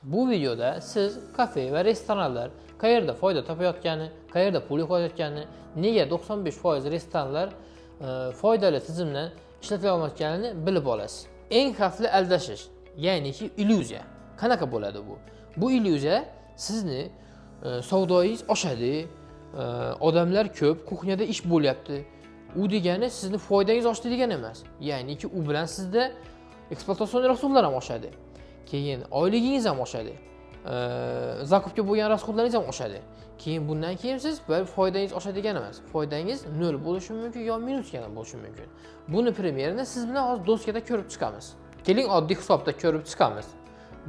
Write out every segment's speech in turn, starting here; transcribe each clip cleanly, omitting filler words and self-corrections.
Bu videoda siz kafe ve restoranlar qayerda foyda topayotgani, qayerda pul yo'qotayotgani, nega 95% restoranlar foydali tizimdan ishlata olmayotganini bilib olasiz. Eng xavfli aldashish, ya'niki illyuziya. Qanaqa bo'ladi bu? Bu illyuziya sizni savdoyingiz oshadi, odamlar ko'p, kuxnyada ish bo'lyapti. U degani sizni foydangiz oshdi degani emas. Ya'niki u bilan sizda ekspluatatsiya rasxodlar ham oshadi. Keyin oyligingiz ham oshadi. Zakupga bo'lgan rasxodlaringiz ham oshadi. Keyin bundan keyin siz foydangiz oshadi degani emas. Foydangiz 0 bo'lishi mumkin yo minusga ham bo'lishi mumkin. Buni premyerini siz bilan hozir doskada ko'rib chiqamiz. Keling oddiy hisobda ko'rib chiqamiz.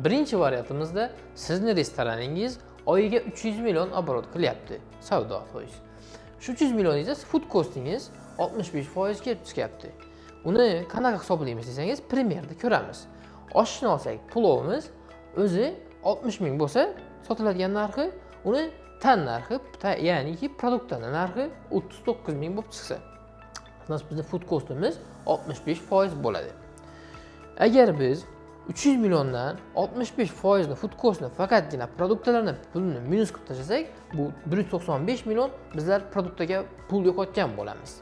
Birinchi variantimizda sizni restoraningiz oyiga 300 million obrot qilyapti. Savdo foiz. Shu 300 millioningizda food costingiz 65% kelib chiqyapti. Uni qanaqa hisoblaymiz desangiz, premyerda ko'ramiz. Oshni olsak, pulovimiz o'zi 60 ming bo'lsa, sotiladigan narxi, uni tan narxi, ya'niki produktning narxi 39 ming bo'lib chiqsa, bizning food costimiz 65% bo'ladi. Agar biz 300 milliondan 65% ni food costni faqatgina produktlarni pulini minus qilib tashlasak, bu 195 million bizlar produktga pul yo'qotgan bo'lamiz.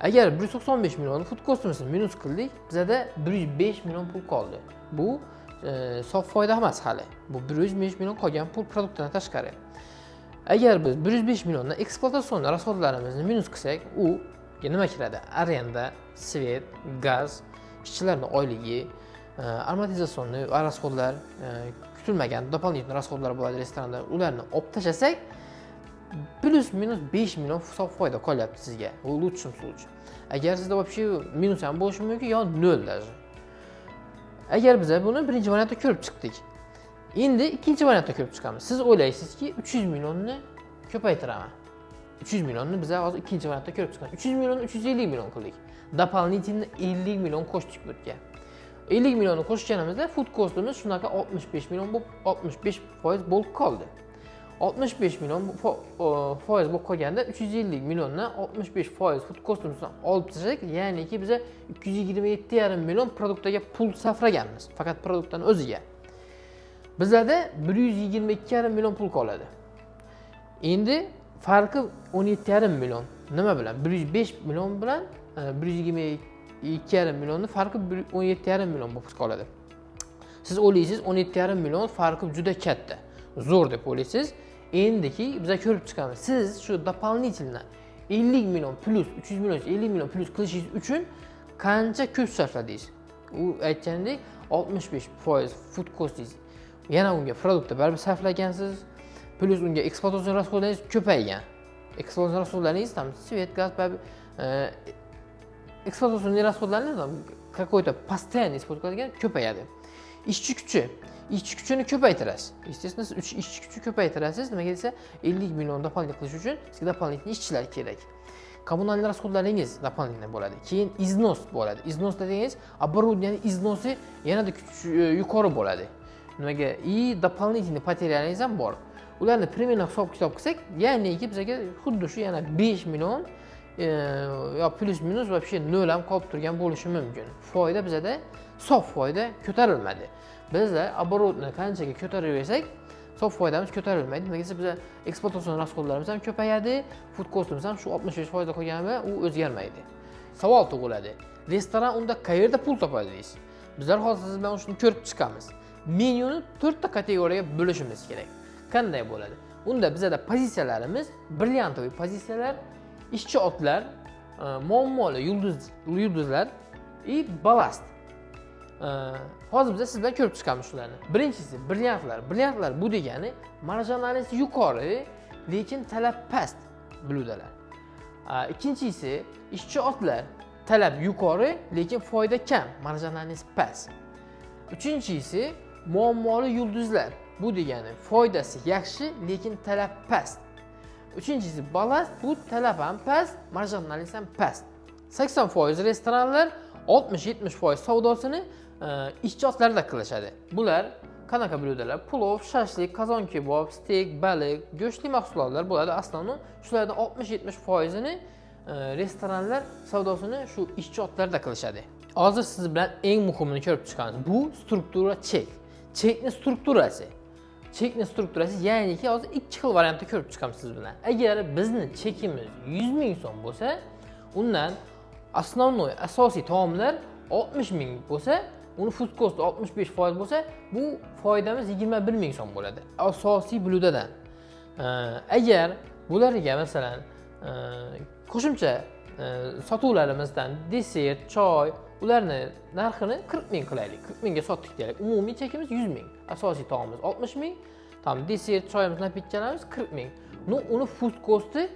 Agar 195 million food costimizni minus qildik, bizda 105 million pul qoldi. Bu sof foyda emas hali. Bu 105 million qolgan pul produktdan tashqari. Agar biz 105 milliondan ekspluatatsion rasxodlarimizni minus qilsak, u nima kiradi? Arenda, svet, gaz, ishchilarning oyligi, amortizatsion rasxodlar, kutilmagan doполнительный rasxodlar bo'ladi restoranda. Ularni olib tashlasak, plus minus 5 million sof foyda qolyapti sizga. Bu лучшем случае. Agar sizda вообще minus ham bo'lishi mumkin yo 0 даже. Agar biz buni birinchi variantda ko'rib chiqdik. Endi ikkinchi variantda ko'rib chiqamiz. Siz o'ylaysizki, 300 millionni ko'paytiraman. 300 millionni biz hozir ikkinchi variantda ko'rib chiqamiz. 300 millionni 350 million qildik. Дополнительно 50 million qo'shdik bu yerga. 50 millionni qo'shganimizda food costimiz shunaqa 65 million bo'lib 65% bo'lib qoldi. 65 million foiz bo'lib qolganda 350 milliondan 65% food costimizdan olib tashlasak, ya'niki biz 227,5 million produktga pul sarflaganmiz, faqat produktdan o'ziga. Bizlarda 122,5 million pul qoladi. Endi farqi 17,5 million. Nima bilan? 105 million bilan 122,5 millionni farqi 17,5 million bo'lib qoladi. Siz o'ylaysiz 17,5 million farqi juda katta. Zo'r deb o'ylaysiz. Endiki biz ko'rib chiqamiz. Siz shu дополнительно 50 million plus 300 million 50 million plus qilishingiz uchun qancha kuch sarfladingiz? U aytgandek 65% food costingiz. Yana unga produktda baribir sarflagansiz, plus unga ekspluatatsion rasxodlaringiz ko'paygan. Ekspluatatsion rasxodlaringiz tam svet, gaz, ekspluatatsion rasxodlaringiz какой-то постоянный использовать ko'payadi. Ishchi kuchini ko'paytirasiz. Естественно, siz ishchi kuchi ko'paytirasiz. Nimaga desa, 50 million doполнительный qilish uchun sizga doполнительный ishchilar kerak. Kommunal rasxodlaringiz doполнительный bo'ladi. Keyin iznos bo'ladi. Iznos degangiz, оборудованиеning iznosi yanada yuqori bo'ladi. Nimaga? Дополнительный потеряlaringiz ham bor. Ularni примерно hisob-kitob qilsak, ya'niki bizga xuddi shu yana 5 million yo plus minus вообще 0 ham qolib turgan bo'lishi mumkin. Foyda bizda sof foyda ko'tarilmadi. Bizda оборотni qanchaga ko'taraversak, sof foydamiz ko'tarilmaydi. Nimaga desa, biz ekspluatatsion rasxodlarimiz ham ko'payadi, food costimiz ham shu 65% qolganmi, u o'zgarmaydi. Savol tug'iladi. Restoran unda qayerda pul topadi deysiz? Bizlar hozir siz bilan shuni ko'rib chiqamiz. Menyuni 4 ta kategoriyaga bo'lishimiz kerak. Qanday bo'ladi? Unda bizda pozitsiyalarimiz brilliantoviy pozitsiyalar, ishchi otlar, muammoli yulduzlar va balast. Hozir biz siz bilan ko'rib chiqamiz shularni. Birinchisi brilliantlar. Brilliantlar bu degani marjinalisi yuqori, lekin talab past bludalar. Ikkinchisi ishchi otlar. Talab yuqori, lekin foyda kam, marjinalisi past. Uchinchisi muammoli yulduzlar. Bu degani foydasi yaxshi, lekin talab past. Uchinchisi balast, bu talab ham past, marjinalisi ham past. 80% restoranlar 60-70% savdosini ishchi otlarda qilishadi. Bular qanaqa bludalar? Plov, shashlik, qozon kebob, steak, baliq, go'shtli mahsulotlar bo'ladi. Aslan shulardan 60-70% ni restoranlar savdosini shu ishchi otlarda qilishadi. Hozir siz bilan eng muhimini ko'rib chiqamiz. Bu struktura chek. chekni strukturasi. Chekni strukturasi ya'niki hozir ikki xil variantda ko'rib chiqamiz siz bilan. Agar bizni chekimiz 100 ming so'm bo'lsa, undan asosiy taomlar 60 ming bo'lsa, uni food cost 65% bo'lsa, bu foydamiz 21 ming so'm bo'ladi. Asosiy bludadan. Agar bularga masalan qo'shimcha sotuvlarimizdan desert, choy, ularni narxini 40 ming qilaylik. 40 mingga sotdik deylik. Umumiy chekimiz 100 ming. Asosiy taomimiz 60 ming. Tam desert, choyimiz, napitkalarimiz 40 ming. Uni food costi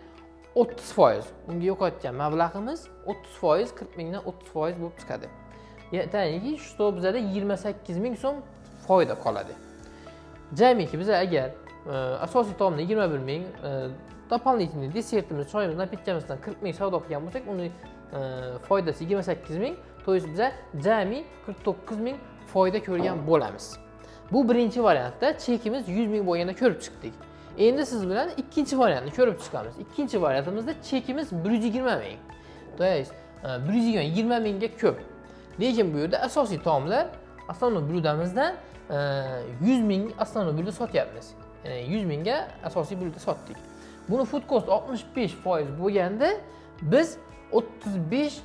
30%. Unga yo'qotgan mablag'imiz 30%, 40 mingdan 30% bo'lib chiqadi. Ya'niki shu bizada 28 ming so'm foyda qoladi. Jamiki biz agar asosiy taomni 21 ming, дополнительный desertimiz, choyimiz, napitkimizdan 40 ming savdo qilgan bo'lsak, uni foydasi 28 ming, to есть biz jami 49 ming foyda ko'rgan bo'lamiz. Bu birinchi variantda chekimiz 100 ming bo'lganda ko'rib chiqdik. Endi siz bilan ikkinchi variantni ko'rib chiqamiz. Ikkinchi variantimizda chekimiz 120 ming. To есть 120 mingga ko'p. Lekin bu yerda asosiy taomlar основной bludamizdan 100 ming основной bluda sotyapmiz. 100 mingga asosiy bluda sotdik. Buni food cost 65% bo'lganda biz 35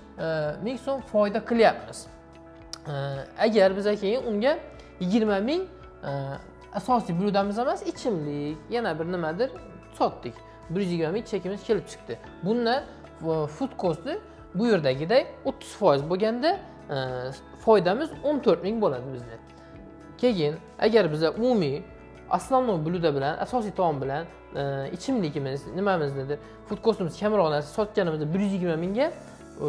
ming so'm foyda qilyapmiz. Agar biz keyin unga 20 ming asosiy bludamiz emas, ichimlik, yana bir nimadir sotdik. 120 ming chekimiz kelib chiqdi. Bundan food costi bu yerdagiday 30% bo'lganda foydamiz 14 ming bo'ladi bizda. Keyin agar biz umumiy основной bluda bilan, asosiy taom bilan ichimlikimiz, nimamiz nedir? Food costimiz kamroq narsa sotganimizda 120 mingga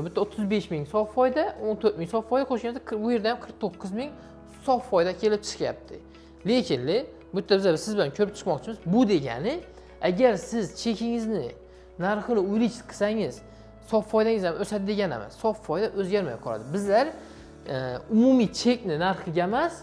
bitta 35 ming sof foyda, 14 ming sof foyda qo'shganda bu yerda ham 49 ming sof foyda kelib chiqyapti. Lekin bu yerda biz siz bilan ko'rib chiqmoqchimiz, bu degani agar siz chekingizni narxini увеличить qilsangiz, sof foydangiz ham o'sadi degani emas. Sof foyda o'zgarmay qoladi. Bizlar umumiy chekni narxiga emas,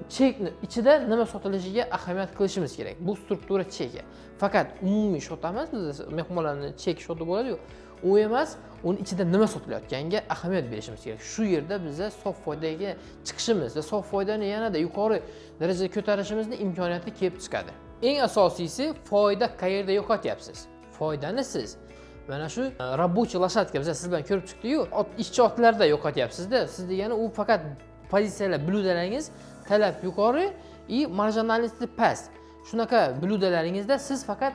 chekni ichida nima sotilishiga ahamiyat qilishimiz kerak. Bu struktura cheki. Faqat umumiy shot emas, biz mehmonlarning chek shoti bo'ladi-ku. U emas, uni ichida nima sotilayotganiga ahamiyat berishimiz kerak. Shu yerda bizga sof foydaga chiqishimiz va sof foydani yanada yuqori darajada ko'tarishimizning imkoniyati kelib chiqadi. Eng asosiysi, foyda qayerda yo'qotyapsiz? Foydani siz mana shu рабочий лошадка biz siz bilan ko'rib chiqdik-ku, ishchi otlarda yo'qotyapsiz-da. Siz degani u faqat pozitsiyalar, bludalaringiz talab yuqori, marjinalnosti past. Shunaqa bludalaringizda siz faqat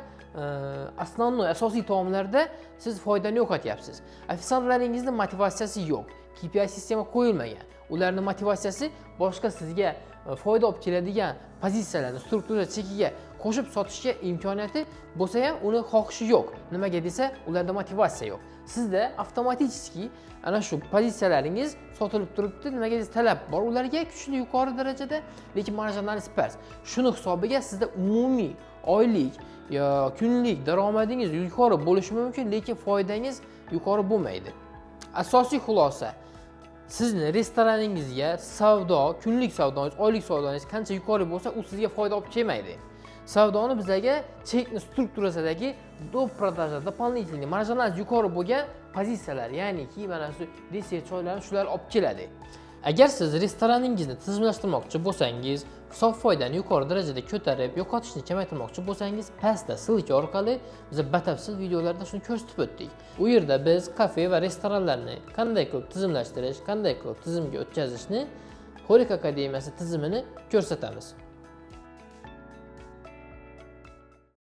asosiy taomlarda siz foydani yo'qotyapsiz. Ofitsiantlaringizning motivatsiyasi yo'q. KPI sistema qo'yilmagan. Ularning motivatsiyasi boshqa sizga foyda olib keladigan pozitsiyalarni struktura chekiga qo'shib sotishga imkoniyati bo'lsa ham uni xohishi yo'q. Nimaga desa, ularda motivatsiya yo'q. Sizda avtomatik ana shu pozitsiyalaringiz sotilib turibdi, nimaga desa talab bor ularga kuchli yuqori darajada, lekin marjinalность past. Shuni hisobiga sizda umumiy oylik yo kunlik daromadingiz yuqori bo'lishi mumkin, lekin foydangiz yuqori bo'lmaydi. Asosiy xulosa, sizni restoraningizga savdo, kunlik savdongiz, oylik savdongiz qancha yuqori bo'lsa, u sizga foyda olib kelmaydi. Savdoni bizlarga chekni strukturasidagi do продажа, дополнительный marjinalность yuqori bo'lgan pozitsiyalar, ya'niki mana shu desert choylarni shular olib keladi. Agar siz restoraningizni tizimlashtirmoqchi bo'lsangiz, sof foydani yuqori darajada ko'tarib, yo'qotishni kamaytirmoqchi bo'lsangiz, pastda silka orqali biz batafsil videolarda shuni ko'rsatib o'tdik. U yerda biz kafe va restoranlarni qanday qilib tizimlashtirish, qanday qilib tizimga o'tkazishni Xo'rik akademiyasi tizimini ko'rsatamiz.